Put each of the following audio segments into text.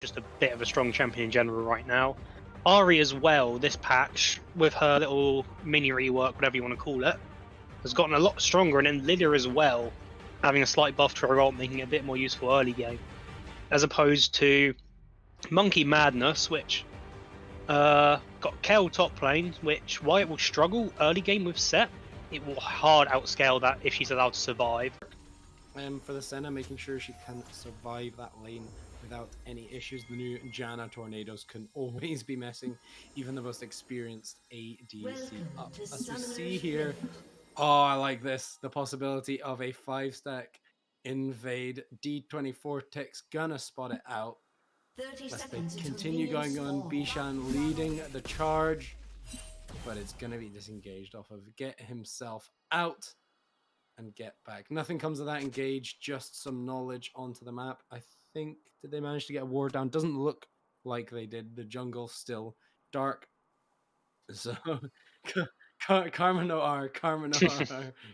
just a bit of a strong champion in general right now. Ari as well, this patch, with her little mini rework, whatever you want to call it, has gotten a lot stronger, and then Lilia as well, having a slight buff to her ult, making it a bit more useful early game. As opposed to Monkey Madness, which got Kayle top lane, which, while it will struggle early game with Set, it will hard outscale that if she's allowed to survive. For the Senna, making sure she can survive that lane without any issues. The new Janna tornadoes can always be messing even the most experienced ADC up. As we see here, oh, I like this. The possibility of a 5-stack invade. D24 Tech's gonna spot it out. As they continue going on, Bishan leading the charge, but it's gonna be disengaged off of get himself out and get back. Nothing comes of that engage, just some knowledge onto the map. I think, did they manage to get a ward down? Doesn't look like they did. The jungle still dark. So, Karma Noir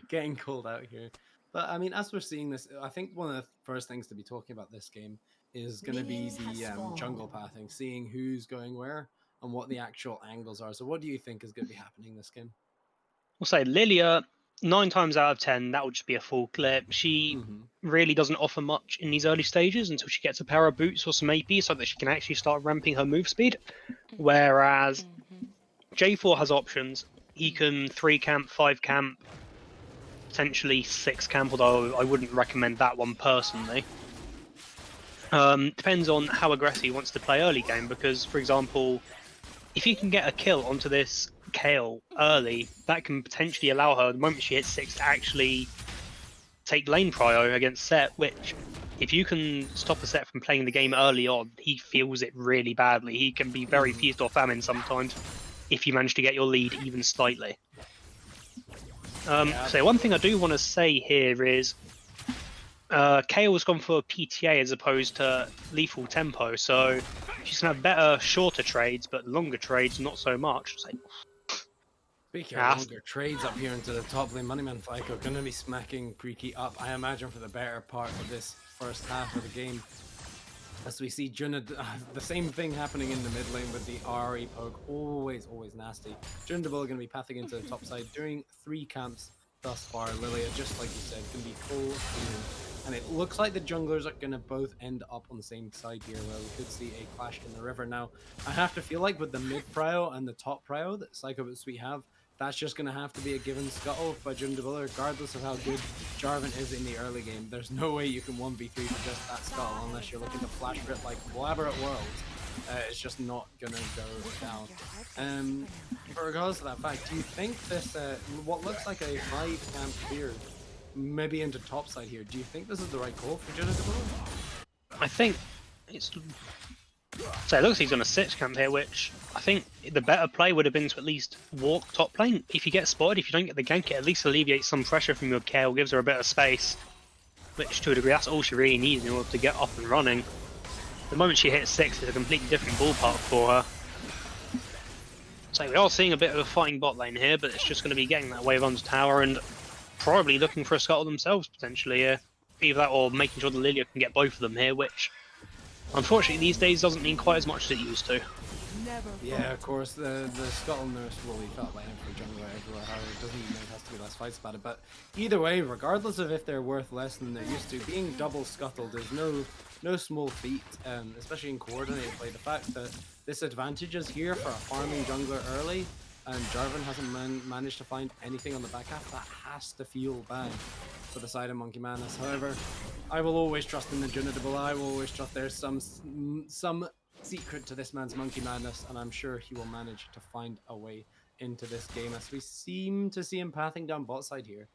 getting called out here. But I mean, as we're seeing this, I think one of the first things to be talking about this game is going to be the jungle pathing, seeing who's going where and what the actual angles are. So what do you think is going to be happening this game? We'll say Lilia, 9 times out of 10, that would just be a full clip. She really doesn't offer much in these early stages until she gets a pair of boots or some AP so that she can actually start ramping her move speed. Whereas J4 has options. He can 3 camp, 5 camp, potentially 6 camp, although I wouldn't recommend that one personally. Depends on how aggressive he wants to play early game, because, for example, if you can get a kill onto this Kayle early, that can potentially allow her, the moment she hits 6, to actually take lane prio against Set, which, if you can stop a Set from playing the game early on, he feels it really badly. He can be very feast or famine sometimes if you manage to get your lead even slightly. So one thing I do want to say here is Kayle's gone for PTA as opposed to lethal tempo, so she's going to have better shorter trades, but longer trades not so much. So, speaking of longer trades up here into the top lane, Moneyman Fico going to be smacking Preaky up, I imagine, for the better part of this first half of the game. As we see Junna, the same thing happening in the mid lane with the RE poke, always nasty. Junna going to be pathing into the top side, doing 3 camps thus far. Lilia, just like you said, can be full healing. And it looks like the junglers are going to both end up on the same side here, where we could see a clash in the river. Now, I have to feel like with the mid prio and the top prio that Psycho But Sweet have, that's just going to have to be a given scuttle by Jundabilla, regardless of how good Jarvan is in the early game. There's no way you can 1v3 for just that scuttle unless you're looking to flash rip like Collaborate World. It's just not going to go down. But regardless of that fact, do you think this, what looks like a 5-camp beard, maybe into topside here, do you think this is the right call for Jundabilla? I think it's... So it looks like he's on a 6 camp here, which I think the better play would have been to at least walk top lane. If you get spotted, if you don't get the gank, it at least alleviates some pressure from your Kayle, gives her a bit of space, which to a degree, that's all she really needs in order to get up and running. The moment she hits 6, it's a completely different ballpark for her. So we are seeing a bit of a fighting bot lane here, but it's just going to be getting that wave onto tower and probably looking for a scuttle themselves, potentially. Either that or making sure the Lilia can get both of them here, which unfortunately these days doesn't mean quite as much as it used to. Yeah, of course, the scuttle nurse will be felt lane for jungler everywhere, however it doesn't mean there has to be less fights about it. But either way, regardless of if they're worth less than they're used to, being double scuttled is no small feat, especially in coordinated play. The fact that this advantage is here for a farming jungler early, and Jarvan hasn't managed to find anything on the back half, that has to feel bad for the side of Monkey Madness. However, I will always trust in the Junadable. I will always trust there's some secret to this man's Monkey Madness, and I'm sure he will manage to find a way into this game, as we seem to see him pathing down bot side here.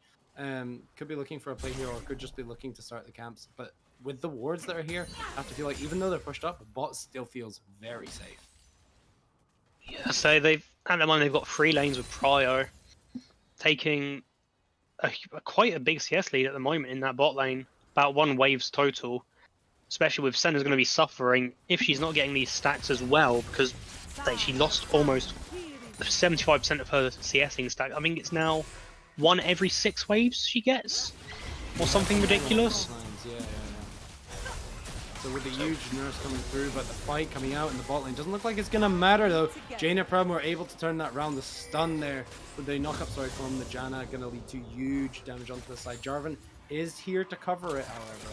Could be looking for a play here, or could just be looking to start the camps. But with the wards that are here, I have to feel like even though they're pushed up, bot still feels very safe. Yeah, so at the moment they've got 3 lanes with prio, taking quite a big CS lead at the moment in that bot lane, about 1 waves total. Especially with Senna's going to be suffering if she's not getting these stacks as well, because she lost almost 75% of her CSing stack. I think it's now 1 every 6 waves she gets, or something ridiculous. So with the huge nurse coming through, but the fight coming out in the bot lane doesn't look like it's gonna matter though. Jaina Proudmoore able to turn that round. The stun there with the knock up, sorry, from the Janna gonna lead to huge damage onto the side. Jarvan is here to cover it, however,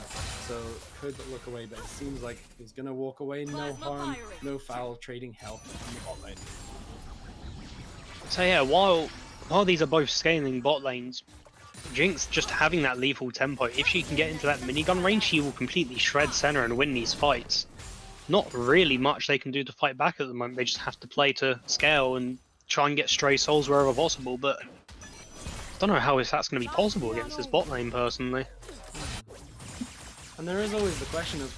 so could look away, but it seems like he's gonna walk away. No harm, no foul, trading health in the bot lane. So yeah, while these are both scaling bot lanes, Jinx just having that lethal tempo, if she can get into that minigun range, she will completely shred center and win these fights. Not really much they can do to fight back at the moment, they just have to play to scale and try and get stray souls wherever possible, but I don't know how that's going to be possible against this bot lane, personally. And there is always the question of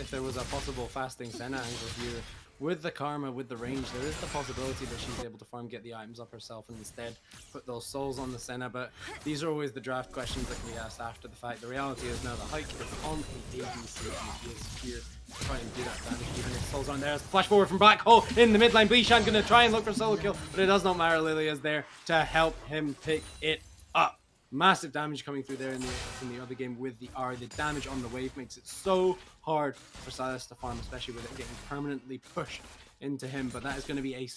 if there was a possible fasting Senna angle here. With the Karma, with the range, there is the possibility that she's able to farm, get the items up herself, and instead put those souls on the Senna. But these are always the draft questions that can be asked after the fact. The reality is now the hike is on a ADC, and he is here to try and do that damage. Even if souls aren't there, flash forward from black hole in the mid lane. Bishan gonna try and look for solo kill, but it does not matter. Lilia is there to help him pick it up. Massive damage coming through there in the other game with the R. The damage on the wave makes it so hard for Sylas to farm, especially with it getting permanently pushed into him. But that is going to be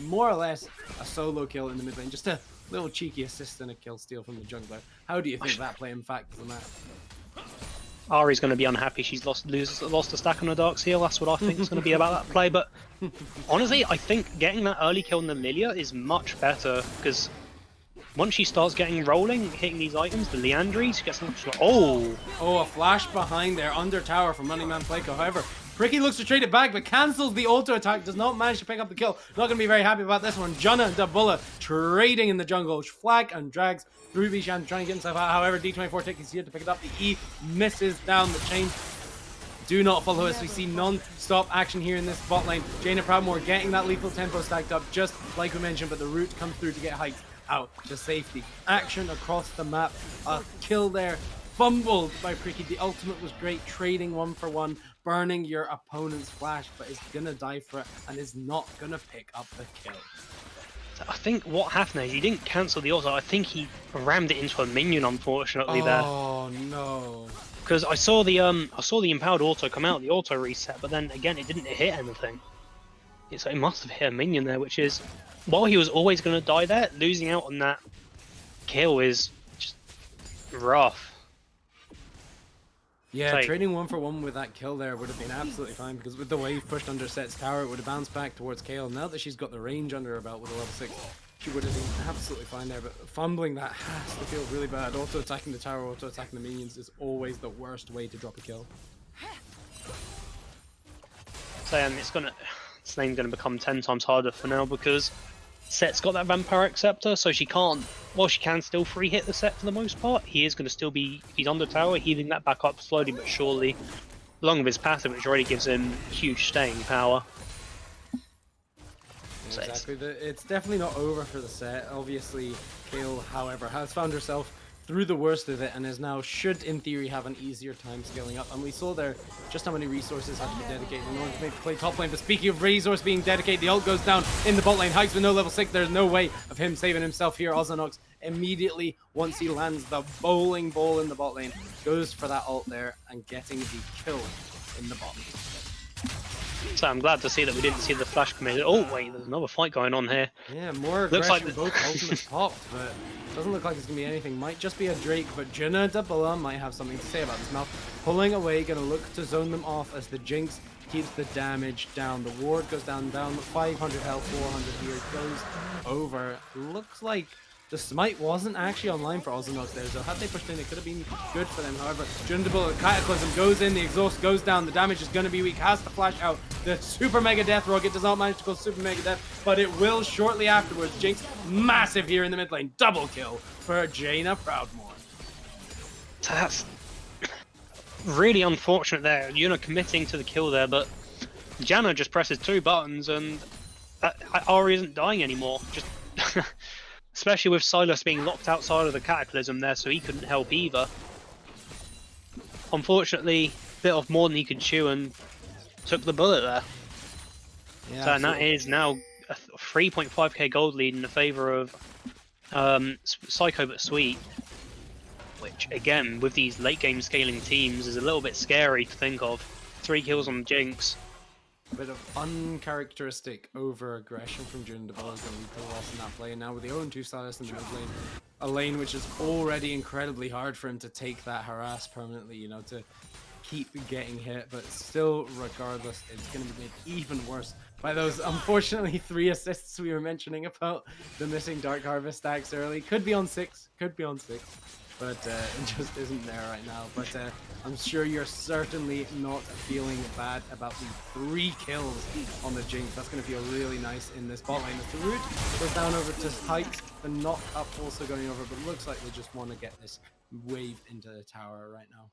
more or less a solo kill in the mid lane. Just a little cheeky assist and a kill steal from the jungler. How do you think that play in fact is that? Ari's going to be unhappy she's lost a stack on a Dark Seal. That's what I think is going to be about that play. But honestly, I think getting that early kill on the Lilia is much better, because once she starts getting rolling, hitting these items, the Leandries, she gets some. Oh, a flash behind there, under tower from Running Man Playco. However, Pricky looks to trade it back, but cancels the auto attack, does not manage to pick up the kill. Not going to be very happy about this one. Janna and Dabula trading in the jungle. Flag and drags through Bishan, trying to get himself out. However, D24 Tick is here to pick it up. The E misses down the chain. Do not follow us. We see non-stop action here in this bot lane. Jaina Proudmoore getting that lethal tempo stacked up, just like we mentioned, but the root comes through to get hiked out to safety. Action across the map. A kill there. Fumbled by Pricky. The ultimate was great, trading 1-for-1, burning your opponent's flash, but is gonna die for it and is not gonna pick up the kill. I think what happened is he didn't cancel the auto. I think he rammed it into a minion, unfortunately. Oh no! Because I saw the empowered auto come out, the auto reset, but then again it didn't hit anything. So it must have hit a minion there, which is, while he was always going to die there, losing out on that kill is just rough. Yeah, trading 1-for-1 with that kill there would have been absolutely fine, because with the wave pushed under Set's tower, it would have bounced back towards Kayle. Now that she's got the range under her belt with a level 6, she would have been absolutely fine there, but fumbling that has to feel really bad. Auto-attacking the tower, auto-attacking the minions is always the worst way to drop a kill. So this lane's going to become 10 times harder for now, because Set's got that Vampiric Scepter, so she can't, well, she can still free hit the Set for the most part. He is going to still be, if he's under tower, healing that back up slowly but surely, along with his passive, which already gives him huge staying power. Exactly, it's definitely not over for the Set. Obviously, Kayle, however, has found herself through the worst of it and is now, should in theory, have an easier time scaling up. And we saw there just how many resources had to be dedicated in order to make the play top lane. But speaking of resource being dedicated, the ult goes down in the bot lane. Hikes with no level 6. There's no way of him saving himself here. Ozanox immediately, once he lands the bowling ball in the bot lane, goes for that ult there and getting the kill in the bot. So I'm glad to see that we didn't see the flash committed. Oh wait, there's another fight going on here. Yeah, more aggression, both ultimates popped, but doesn't look like it's going to be anything. Might just be a Drake, but Jaina Dabula might have something to say about this mouth. Pulling away, going to look to zone them off as the Jinx keeps the damage down. The ward goes down, 500 health, 400 here, goes over. Looks like the smite wasn't actually online for Ozanox there, so had they pushed in, it could have been good for them. However, Jaina Dabula, Cataclysm goes in, the exhaust goes down, the damage is going to be weak, has to flash out. The Super Mega Death Rocket does not manage to go Super Mega Death, but it will shortly afterwards. Jinx, massive here in the mid lane. Double kill for Jaina Proudmoore. That's really unfortunate there. Yuna committing to the kill there, but Janna just presses 2 buttons and Ari isn't dying anymore. Just especially with Sylas being locked outside of the Cataclysm there, so he couldn't help either. Unfortunately, bit off more than he could chew and took the bullet there. Yeah, so, and that is now a 3.5k gold lead in the favour of Psycho but Sweet, which again, with these late game scaling teams, is a little bit scary to think of. 3 kills on Jinx. A bit of uncharacteristic over-aggression from Jun Debella is going to lead to a loss in that play. Now with the 0-2 status in the mid lane, a lane which is already incredibly hard for him to take that harass permanently, you know, to keep getting hit, but still, regardless, it's going to be made even worse by those, unfortunately, 3 assists we were mentioning about the missing Dark Harvest stacks early. Could be on 6, but it just isn't there right now. But I'm sure you're certainly not feeling bad about the 3 kills on the Jinx. That's going to feel really nice in this bot lane. As the root goes down over to Heights, the knock up also going over, but it looks like they just want to get this wave into the tower right now.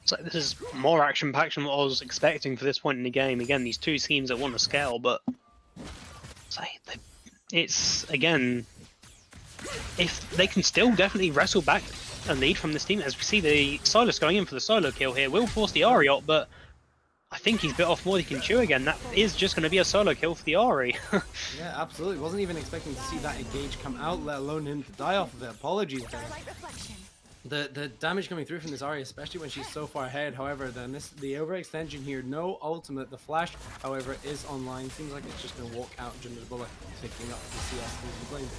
So this is more action-packed than what I was expecting for this point in the game. Again, these 2 teams that want to scale, but it's, again, if they can still definitely wrestle back a lead from this team, as we see the Silas going in for the solo kill here, will force the Ahri ult, but I think he's bit off more than he can chew again. That is just going to be a solo kill for the Ahri. Yeah, absolutely. Wasn't even expecting to see that engage come out, let alone him to die off of it. Apologies there. The damage coming through from this Ahri, especially when she's so far ahead. However, the overextension here, no ultimate. The flash, however, is online. Seems like it's just going to walk out. Jun Debella picking up the CS through the lane.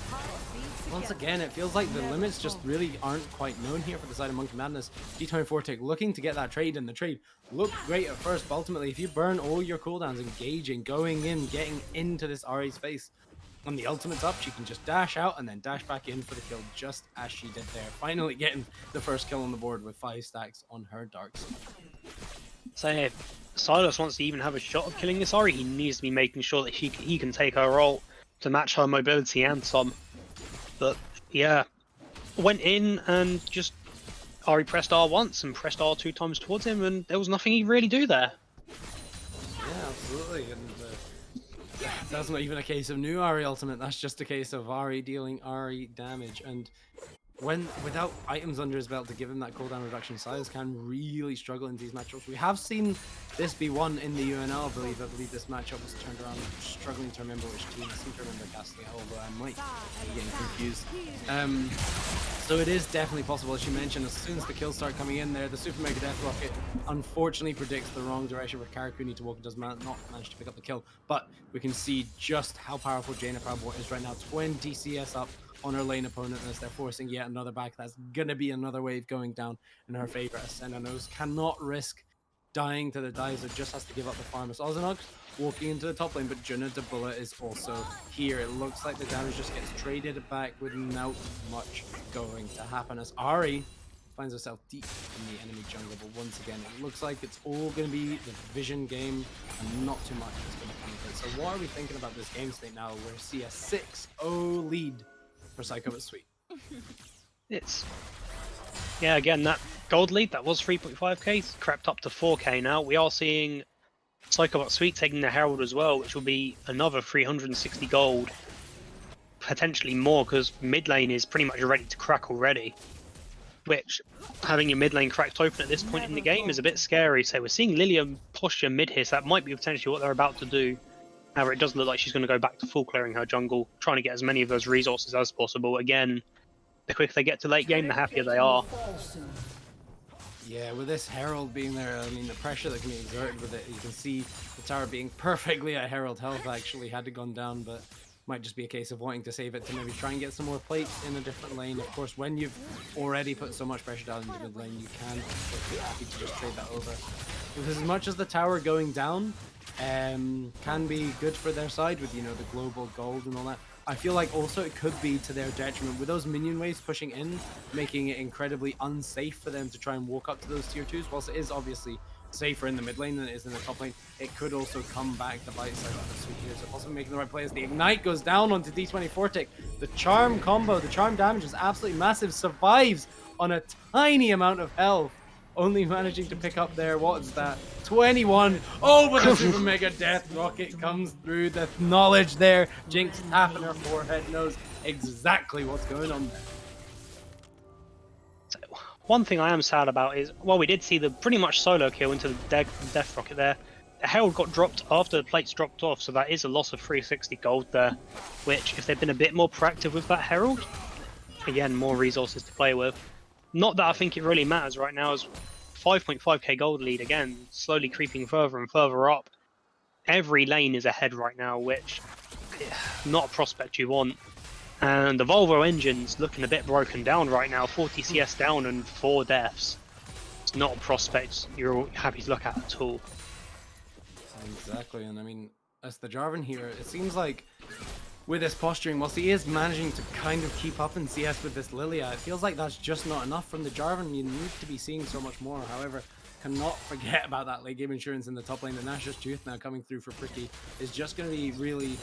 Once again, it feels like the limits just really aren't quite known here for the side of Monkey Madness. D24 looking to get that trade, and the trade looked great at first, but ultimately, if you burn all your cooldowns, engaging, going in, getting into this Ahri's face, and the ultimate's up, she can just dash out and then dash back in for the kill, just as she did there. Finally getting the first kill on the board with 5 stacks on her dark side. So if Silas wants to even have a shot of killing this Ahri, he needs to be making sure that he can take her ult to match her mobility and some. But yeah, went in and just Ahri pressed R once and pressed R 2 times towards him, and there was nothing he really do there. Yeah, absolutely. And that's not even a case of new Ahri ultimate, that's just a case of Ahri dealing Ahri damage. And without items under his belt to give him that cooldown reduction, Silas can really struggle in these matchups. We have seen this be won in the UNL, I believe this matchup was turned around. I'm struggling to remember which team. I seem to remember casting it, although I might be getting confused. So it is definitely possible, as you mentioned, as soon as the kills start coming in there, the Super Mega Death Rocket unfortunately predicts the wrong direction where Karakuni to walk and does not manage to pick up the kill. But we can see just how powerful Jaina Proudmore is right now. 20 CS up on her lane opponent as they're forcing yet another back. That's gonna be another wave going down in her favor. As Sennanos cannot risk dying to the dives, it just has to give up the farm. As Ozanok walking into the top lane, but Jun Debella is also here. It looks like the damage just gets traded back without much going to happen as Ahri finds herself deep in the enemy jungle. But once again, it looks like it's all going to be the vision game and not too much is going to come of it. So what are we thinking about this game state now? We're see a 6-0 lead for Psycho but Sweet. It's, yeah, again, that gold lead, that was 3.5k, crept up to 4k now. We are seeing Psycho but Sweet taking the Herald as well, which will be another 360 gold. Potentially more, because mid lane is pretty much ready to crack already. Which, having your mid lane cracked open at this point in the game is a bit scary. So we're seeing Lilia posture mid here, so that might be potentially what they're about to do. However, it does look like she's going to go back to full clearing her jungle, trying to get as many of those resources as possible. Again, the quicker they get to late game, the happier they are. Yeah, with this Herald being there, I mean, the pressure that can be exerted with it, you can see the tower being perfectly at Herald health actually had to gone down, but might just be a case of wanting to save it to maybe try and get some more plates in a different lane. Of course, when you've already put so much pressure down into the mid lane, you can be happy to just trade that over. Because as much as the tower going down can be good for their side with, you know, the global gold and all that, I feel like also it could be to their detriment with those minion waves pushing in, making it incredibly unsafe for them to try and walk up to those tier 2s. Whilst it is obviously safer in the mid lane than it is in the top lane, it could also come back to bite side of the Sweet here. So possibly making the right plays. The Ignite goes down onto D24. The Charm combo, the Charm damage is absolutely massive. Survives on a tiny amount of health. Only managing to pick up there, what is that? 21. Oh, but the Super Mega Death Rocket comes through. The knowledge there. Jinx tapping her forehead, knows exactly what's going on there. So, one thing I am sad about is, well, we did see the pretty much solo kill into the Death Rocket there. The Herald got dropped after the plates dropped off, so that is a loss of 360 gold there, which, if they'd been a bit more proactive with that Herald, again, more resources to play with. Not that I think it really matters right now, as 5.5k gold lead again, slowly creeping further and further up. Every lane is ahead right now, which not a prospect you want. And the Volvo engine's looking a bit broken down right now, 40 CS down and 4 deaths. It's not a prospect you're happy to look at all. Exactly, and I mean, as the Jarvan here, it seems like with his posturing, whilst he is managing to kind of keep up in CS with this Lilia, it feels like that's just not enough from the Jarvan. You need to be seeing so much more. However, cannot forget about that late game insurance in the top lane. The Nashor's Tooth now coming through for Pricky is just going to be really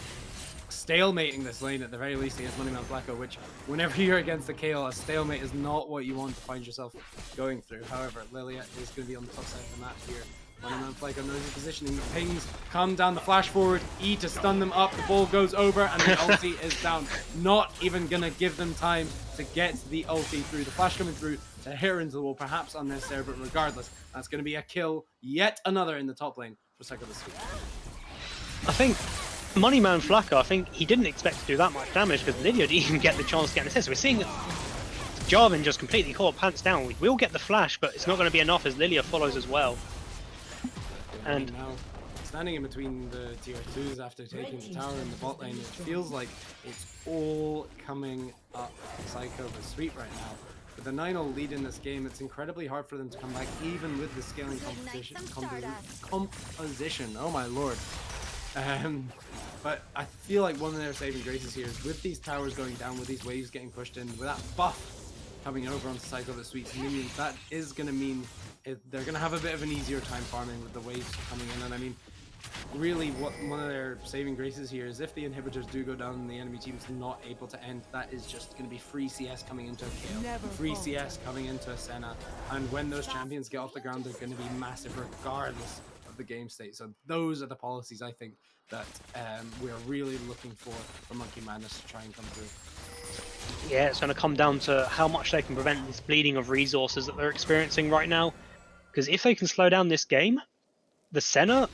stalemating this lane at the very least against Moneyman Flacco, which whenever you're against a KO, a stalemate is not what you want to find yourself going through. However, Lilia is going to be on the top side of the map here. Moneyman Flacco knows his positioning. The pings come down the flash forward. E to stun them up. The ball goes over and the ulti is down. Not even going to give them time to get the ulti through. The flash coming through to hit her into the wall. Perhaps unnecessary, but regardless, that's going to be a kill. Yet another in the top lane for Psycho this week. I think Moneyman Flacco, I think he didn't expect to do that much damage because Lydia didn't even get the chance to get an assist. We're seeing Jarvan just completely caught pants down. We will get the flash, but it's not going to be enough as Lilia follows as well. And now, standing in between the tier 2s after taking the tower in the bot lane, it feels like it's all coming up Psycho the Sweet right now. With the 9-0 lead in this game, it's incredibly hard for them to come back, even with the scaling composition. Oh my lord. But I feel like one of their saving graces here is with these towers going down, with these waves getting pushed in, with that buff coming over onto Psycho the Sweet's minions, that is going to mean they're going to have a bit of an easier time farming with the waves coming in. And I mean, really what one of their saving graces here is if the inhibitors do go down and the enemy team is not able to end, that is just going to be free CS coming into a KO, free CS coming into a Senna. And when those champions get off the ground, they're going to be massive regardless of the game state. So those are the policies I think that we're really looking for Monkey Madness to try and come through. yeah, it's going to come down to how much they can prevent this bleeding of resources that they're experiencing right now. Because if they can slow down this game, the Senna,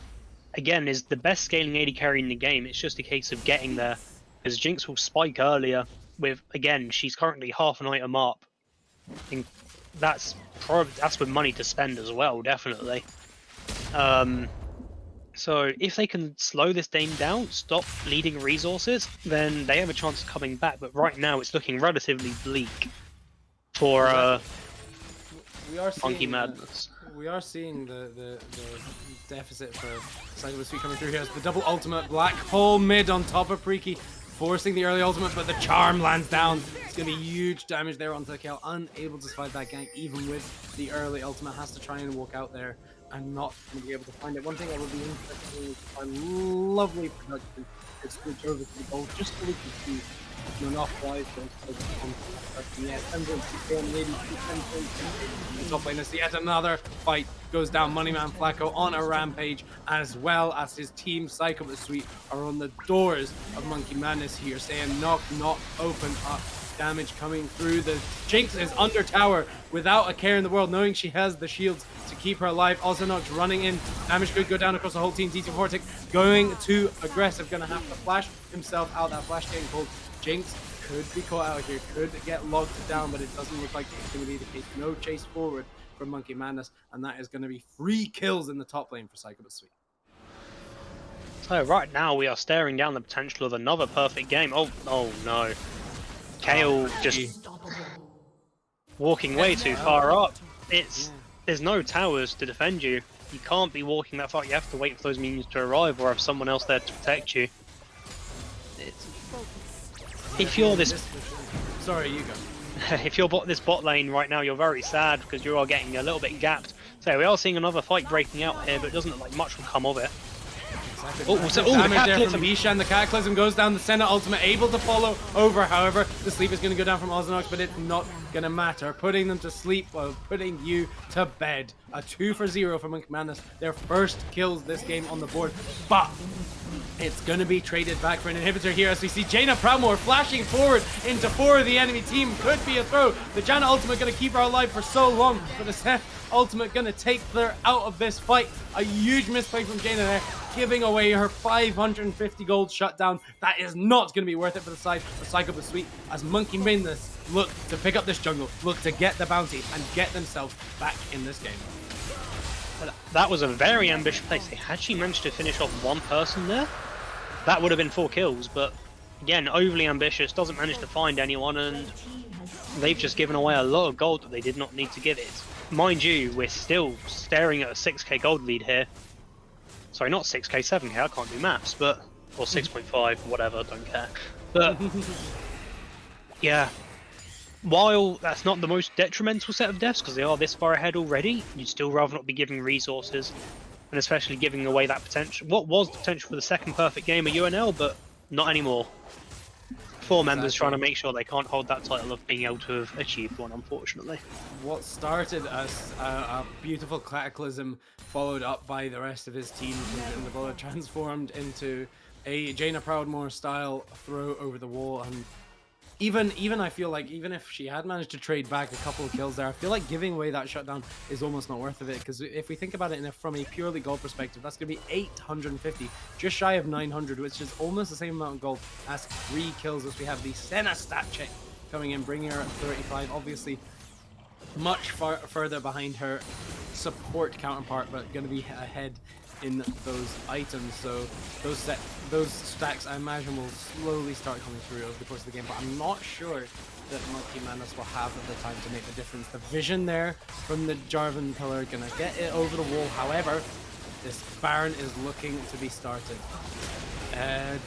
again, is the best scaling AD carry in the game. It's just a case of getting there. Because Jinx will spike earlier with, again, she's currently half an item up. I think that's with money to spend as well, definitely. So if they can slow this game down, stop bleeding resources, then they have a chance of coming back. But right now, it's looking relatively bleak for Monkey Madness. We are seeing the deficit for Psycho the Sweet coming through here as the double ultimate Black Hole mid on top of Preaky, forcing the early ultimate, but the charm lands down. It's going to be huge damage there onto the kill, unable to survive that gank even with the early ultimate, has to try and walk out there and not going to be able to find it. One thing I would be interested in is a lovely production to switch over to the goal just so we can see enough wise top lane. As yet another fight goes down. Moneyman Flacco on a rampage, as well as his team Psycho the Sweet are on the doors of Monkey Madness here, saying knock, knock, open up. Damage coming through. The Jinx is under tower without a care in the world, knowing she has the shields to keep her alive. Also not running in. Damage could go down across the whole team. D2 going too aggressive, gonna have to flash himself out. That flash getting pulled. Jinx could be caught out here, could get logged down, but it doesn't look like it's going to be the case. No chase forward from Monkey Madness, and that is going to be 3 kills in the top lane for Psycho the Sweet. So right now we are staring down the potential of another perfect game. Oh no. Kale just walking way too far up. There's no towers to defend you. You can't be walking that far. You have to wait for those minions to arrive or have someone else there to protect you. If you're this, sorry, you go. If you're this bot lane right now, you're very sad because you are getting a little bit gapped. So we are seeing another fight breaking out here, but it doesn't look like much will come of it. Exactly. Damage there from Ishan. The Cataclysm goes down. The Senna ultimate able to follow over. However, the sleep is going to go down from Ozanox, but it's not going to matter. Putting them to sleep while putting you to bed. A 2 for 0 for Monkey Madness. Their first kills this game on the board, but it's going to be traded back for an inhibitor here as we see Jaina Proudmoore flashing forward into 4 of the enemy team. Could be a throw. The Janna ultimate going to keep her alive for so long, but the Seth ultimate going to take her out of this fight. A huge misplay from Jaina there, giving away her 550 gold shutdown. That is not going to be worth it for the side of Psycho the Sweet as Monkey Madness look to pick up this jungle, look to get the bounty and get themselves back in this game. That was a very ambitious place. They actually managed to finish off one person there. That would have been 4 kills, but again, overly ambitious, doesn't manage to find anyone, and they've just given away a lot of gold that they did not need to give it. Mind you, we're still staring at a 6k gold lead here. Sorry, not 6k, 7k, I can't do maths, but... Or 6.5, whatever, don't care. But, yeah. While that's not the most detrimental set of deaths, because they are this far ahead already, you'd still rather not be giving resources, and especially giving away that potential. What was the potential for the second perfect game of UNL, but not anymore. 4 members trying to make sure they can't hold that title of being able to have achieved one, unfortunately. What started as a beautiful cataclysm, followed up by the rest of his team, and the bullet transformed into a Jaina Proudmoore style throw over the wall. And even I feel like even if she had managed to trade back a couple of kills there, I feel like giving away that shutdown is almost not worth it, because if we think about it from a purely gold perspective, that's going to be 850, just shy of 900, which is almost the same amount of gold as 3 kills. As we have the Senna stat check coming in, bringing her at 35, obviously much further behind her support counterpart, but going to be ahead in those items. So those stacks, I imagine, will slowly start coming through over the course of the game, but I'm not sure that Monkey Madness will have the time to make the difference. The vision there from the Jarvan pillar, gonna get it over the wall. However, this Baron is looking to be started.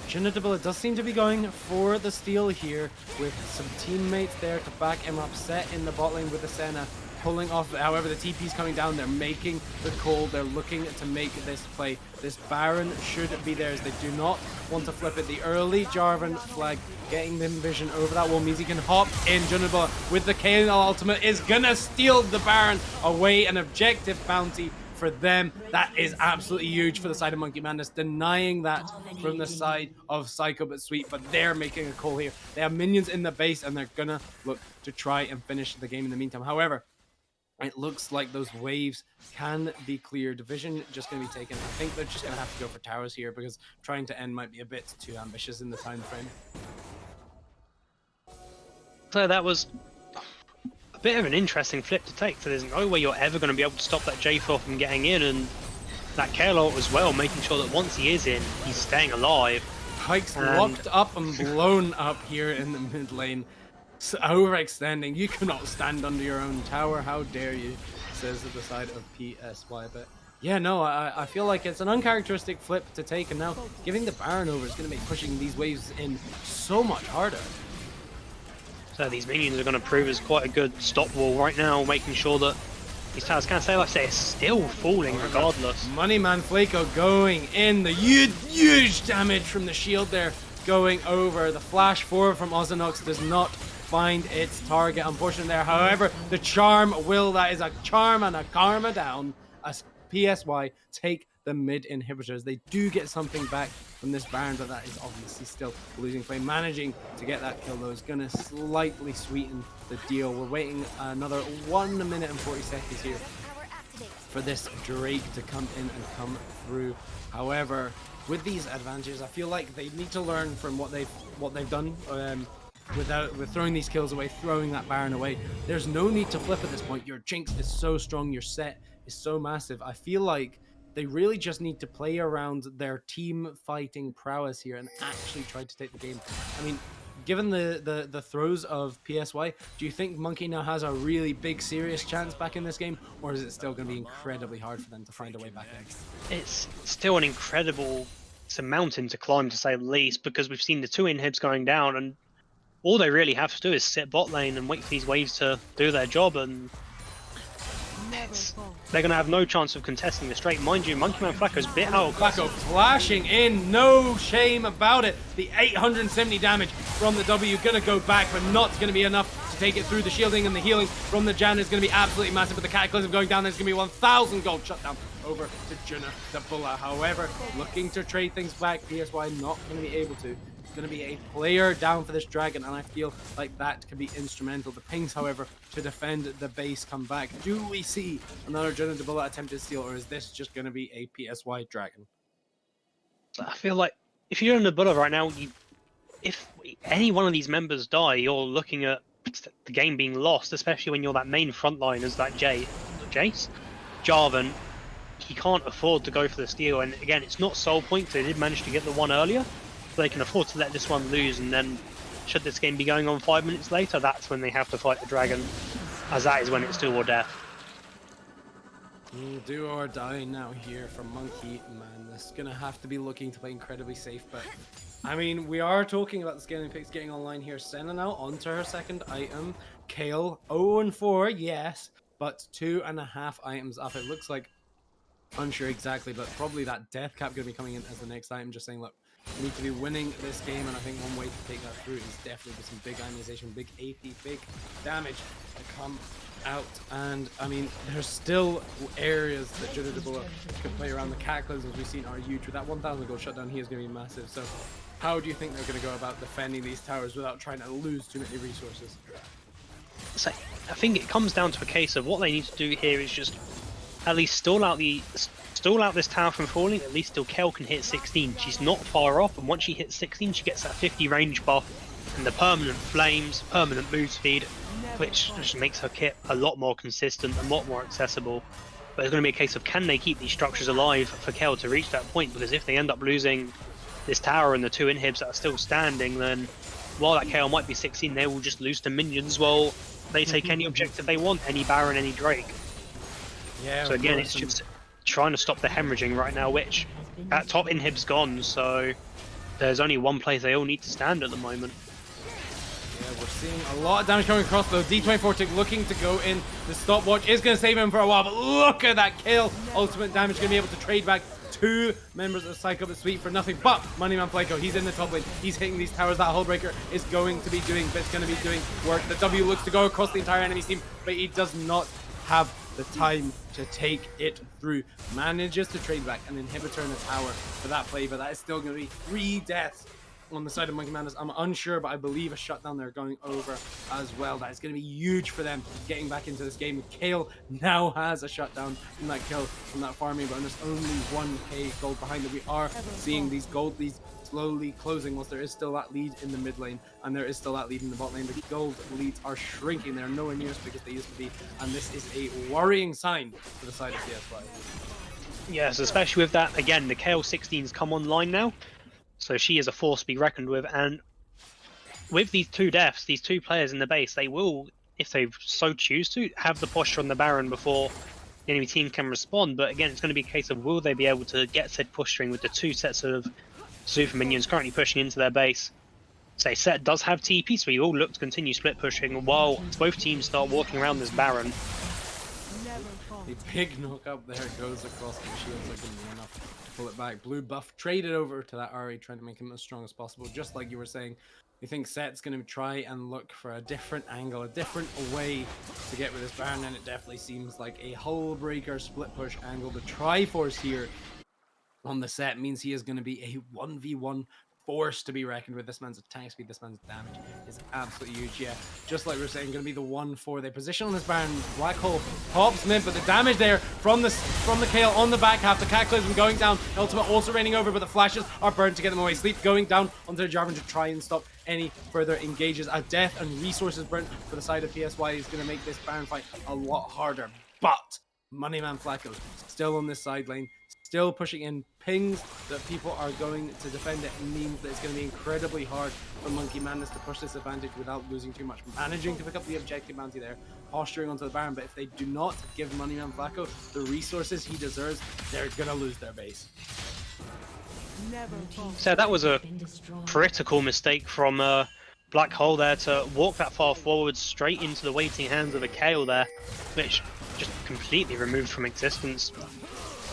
Junadabilla does seem to be going for the steal here, with some teammates there to back him up, set in the bot lane with the Senna pulling off. However, the TP's coming down, they're making the call, they're looking to make this play. This Baron should be theirs. They do not want to flip it. The early Jarvan flag getting them vision over that wall means he can hop in. Junadabilla with the KO ultimate is gonna steal the Baron away, an objective bounty for them. That is absolutely huge for the side of Monkey Madness, denying that from the side of Psycho but Sweet, but they're making a call here. They have minions in the base, and they're gonna look to try and finish the game in the meantime. However, it looks like those waves can be cleared. Division just going to be taken. I think they're just going to have to go for towers here, because trying to end might be a bit too ambitious in the time frame. So that was a bit of an interesting flip to take. So there's no way you're ever going to be able to stop that J4 from getting in, and that KO as well, making sure that once he is in, he's staying alive. Pike's locked up and blown up here in the mid lane. So overextending. You cannot stand under your own tower. How dare you, says at the side of PSY. But yeah, no, I feel like it's an uncharacteristic flip to take, and now giving the Baron over is going to make pushing these waves in so much harder. So these minions are going to prove as quite a good stop wall right now, making sure that these towers, can't say like they're still falling regardless. Moneyman Flaco going in, the huge damage from the shield there going over. The flash forward from Ozanox does not find its target, unfortunately there. However, the charm will, that is a charm and a karma down as PSY take the mid inhibitors. They do get something back from this Baron, but that is obviously still losing play. Managing to get that kill though is going to slightly sweeten the deal. We're waiting another 1 minute and 40 seconds here for this Drake to come in and come through. However, with these advantages, I feel like they need to learn from what they've done with throwing these kills away, throwing that Baron away. There's no need to flip at this point. Your Jinx is so strong, your set is so massive. I feel like they really just need to play around their team fighting prowess here and actually try to take the game. I mean, given the throws of PSY, do you think Monkey now has a really big, serious chance back in this game, or is it still going to be incredibly hard for them to find a way back in? It's still an incredible, it's a mountain to climb, to say the least, because we've seen the 2 inhibs going down, and all they really have to do is sit bot lane and wait for these waves to do their job, and they're going to have no chance of contesting the straight. Mind you, Monkey Man Flacco's bit out. Flacco flashing in, no shame about it. The 870 damage from the W going to go back, but not going to be enough to take it through. The shielding and the healing from the Jan is going to be absolutely massive, but the Cataclysm going down, there's going to be 1,000 gold shut down over to Junadabilla. However, looking to trade things back, PSY not going to be able to. Going to be a player down for this dragon, and I feel like that could be instrumental. The pings, however, to defend the base come back. Do we see another Junadabilla attempted steal, or is this just going to be a PSY dragon? I feel like if you're in the Bulla right now, if any one of these members die, you're looking at the game being lost, especially when you're that main front line as that Jace, Jarvan, he can't afford to go for the steal. And again, it's not soul points. They did manage to get the one earlier, so they can afford to let this one lose. And then, should this game be going on 5 minutes later, that's when they have to fight the dragon, as that is when it's do or death. Do or die now here for Monkey Madness. Gonna have to be looking to play incredibly safe, but I mean, we are talking about the scaling picks getting online here. Senna now onto her second item. Kale 0-4, yes, but 2.5 items up. It looks like, unsure exactly, but probably that death cap going to be coming in as the next item. Just saying, look, we need to be winning this game, and I think one way to take that through is definitely with some big ionization, big AP, big damage to come out. And I mean, there's still areas that Judadabula can play around. The cataclysms we've seen are huge. With that 1,000 gold shutdown, he is going to be massive. So how do you think they're going to go about defending these towers without trying to lose too many resources? So I think it comes down to a case of what they need to do here is just at least stall out this tower from falling. At least till Kale can hit 16. She's not far off, and once she hits 16, she gets that 50 range buff and the permanent flames, permanent move speed, which just makes her kit a lot more consistent, a lot more accessible. But it's going to be a case of, can they keep these structures alive for Kale to reach that point? Because if they end up losing this tower and the 2 inhibs that are still standing, then while that Kale might be 16, they will just lose to minions while they take any objective they want, any Baron, any Drake. Yeah. So again, it's just trying to stop the hemorrhaging right now, which that top inhib's gone, so there's only one place they all need to stand at the moment. Yeah, we're seeing a lot of damage coming across though. D24 Tick looking to go in. The stopwatch is going to save him for a while, but look at that kill. Ultimate damage, going to be able to trade back 2 members of Psycho the Sweep for nothing. But Moneyman Flyco, he's in the top lane. He's hitting these towers. That Hullbreaker is going to be doing, but it's going to be doing work. The W looks to go across the entire enemy team, but he does not have the time to take it through. Manages to trade back an inhibitor in the tower for that play, but that is still going to be 3 deaths on the side of Monkey Madness. I'm unsure, but I believe a shutdown they're going over as well. That is going to be huge for them getting back into this game. Kale now has a shutdown from that kill, from that farming bonus. Only 1k gold behind it. We are seeing these gold leads slowly closing, whilst there is still that lead in the mid lane and there is still that lead in the bot lane. The gold leads are shrinking. They're nowhere near as big as they used to be, and this is a worrying sign for the side of PSY. Yes, especially with that, again, the Kale 16's come online now, so she is a force to be reckoned with, and with these 2 deaths, these 2 players in the base, they will, if they so choose to, have the posture on the Baron before the enemy team can respond. But again, it's going to be a case of, will they be able to get said posturing with the 2 sets of super minions currently pushing into their base? So Set does have TP, so we will look to continue split pushing while both teams start walking around this Baron. A big knock up there goes across the shields. Are going to be enough to pull it back. Blue buff traded over to that Ari, trying to make him as strong as possible. Just like you were saying, we think Set's going to try and look for a different angle, a different way to get with this Baron, and it definitely seems like a hull breaker split push angle. The Triforce here on the Set means he is going to be a 1v1 force to be reckoned with. This man's attack speed, this man's damage is absolutely huge. Yeah, just like we were saying, going to be the 1-4. They position on this Baron. Black Hole pops mid, but the damage there from the Kale on the back half. The Cataclysm going down. Ultimate also raining over, but the flashes are burned to get them away. Sleep going down onto the Jarvan to try and stop any further engages. A death and resources burnt for the side of PSY is going to make this Baron fight a lot harder. But Moneyman Flacco still on this side lane, still pushing in. Pings that people are going to defend it means that it's going to be incredibly hard for Monkey Madness to push this advantage without losing too much. Managing to pick up the objective bounty there, posturing onto the Baron, but if they do not give Moneyman Flacco the resources he deserves, they're going to lose their base. So that was a critical mistake from Black Hole there to walk that far forward straight into the waiting hands of a Kale there, which just completely removed from existence.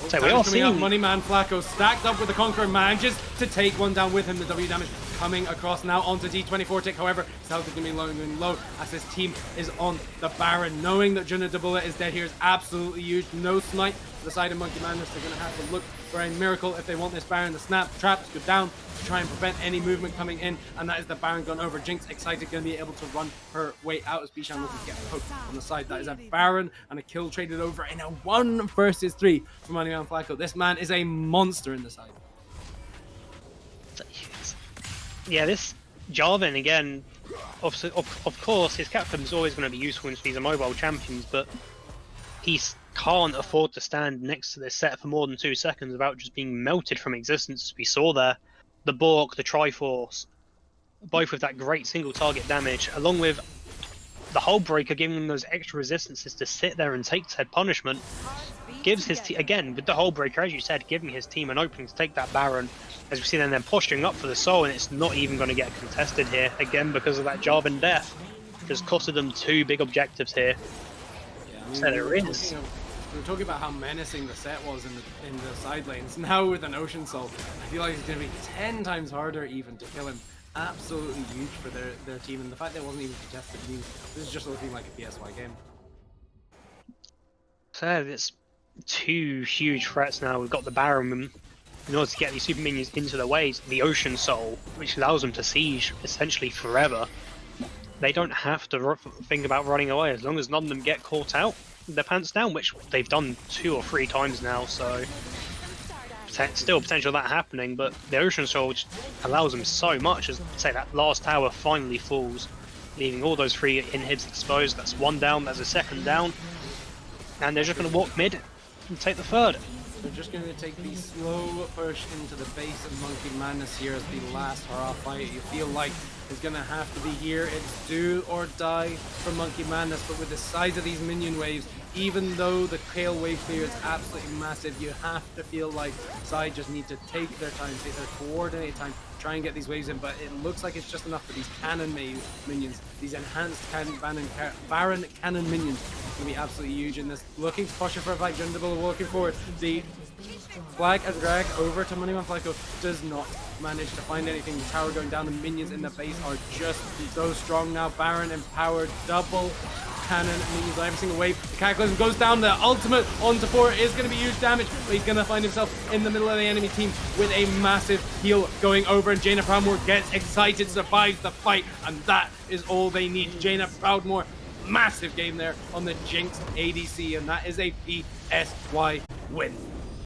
So we all see Moneyman Flacco stacked up with the Conqueror, manages to take one down with him. The W damage coming across now onto D24 Tick. However, his health is going to be low as his team is on the Baron. Knowing that Judadabula is dead here is absolutely huge. No smite to the side of Monkey Madness. They're going to have to look for a miracle if they want this Baron. The snap traps go down to try and prevent any movement coming in, and that is the Baron gone over. Jinx excited, going to be able to run her way out as Bishan looking to get poked on the side. That is a Baron and a kill traded over in a 1 versus 3 for Moneyman Flacco. This man is a monster in the side. Yeah, this Jarvan again, of course his captain is always going to be useful since these are mobile champions, but he's can't afford to stand next to this set for more than 2 seconds without just being melted from existence, as we saw there. The Bork, the Triforce, both with that great single target damage, along with the Hull Breaker giving them those extra resistances to sit there and take said punishment, gives his team, again, with the Hull Breaker, as you said, giving his team an opening to take that Baron, as we see them then posturing up for the Soul, and it's not even going to get contested here, again, because of that Jarvan death. Just costed them 2 big objectives here. Yeah, I mean, So there is. We were talking about how menacing the set was in the side lanes. Now with an Ocean Soul, I feel like it's going to be 10 times harder even to kill him. Absolutely huge for their team, and the fact that it wasn't even contested means this is just looking like a PSY game. So it's 2 huge threats now. We've got the Baron in order to get these super minions into the ways, the Ocean Soul, which allows them to siege essentially forever. They don't have to think about running away as long as none of them get caught out. Their pants down, which they've done 2 or 3 times now, so still potential of that happening, but the Ocean Soul allows them so much, as say that last tower finally falls, leaving all those 3 inhibs exposed. That's 1 down, that's a 2nd down, and they're just going to walk mid and take the 3rd. They're just going to take the slow push into the base of Monkey Madness here as the last hurrah fight. You feel like is going to have to be here. It's do or die for Monkey Madness, but with the size of these minion waves, even though the Kale wave clear is absolutely massive, you have to feel like side just need to take their time, take their coordinated time, try and get these waves in, but it looks like it's just enough for these cannon minions, these enhanced Baron cannon minions. It's going to be absolutely huge in this. Looking to push it for a fight, Jundable walking forward. The flag and drag over to Moneyman Flyco does not manage to find anything. The tower going down, the minions in the base are just so strong now. Baron empowered, double cannon minions on every single wave. The Cataclysm goes down, the ultimate onto 4 is going to be huge damage, but he's going to find himself in the middle of the enemy team with a massive heal going over, and Jaina Proudmoore gets excited, survives the fight, and that is all they need. Jaina Proudmoore, massive game there on the Jinx ADC, and that is a PSY win.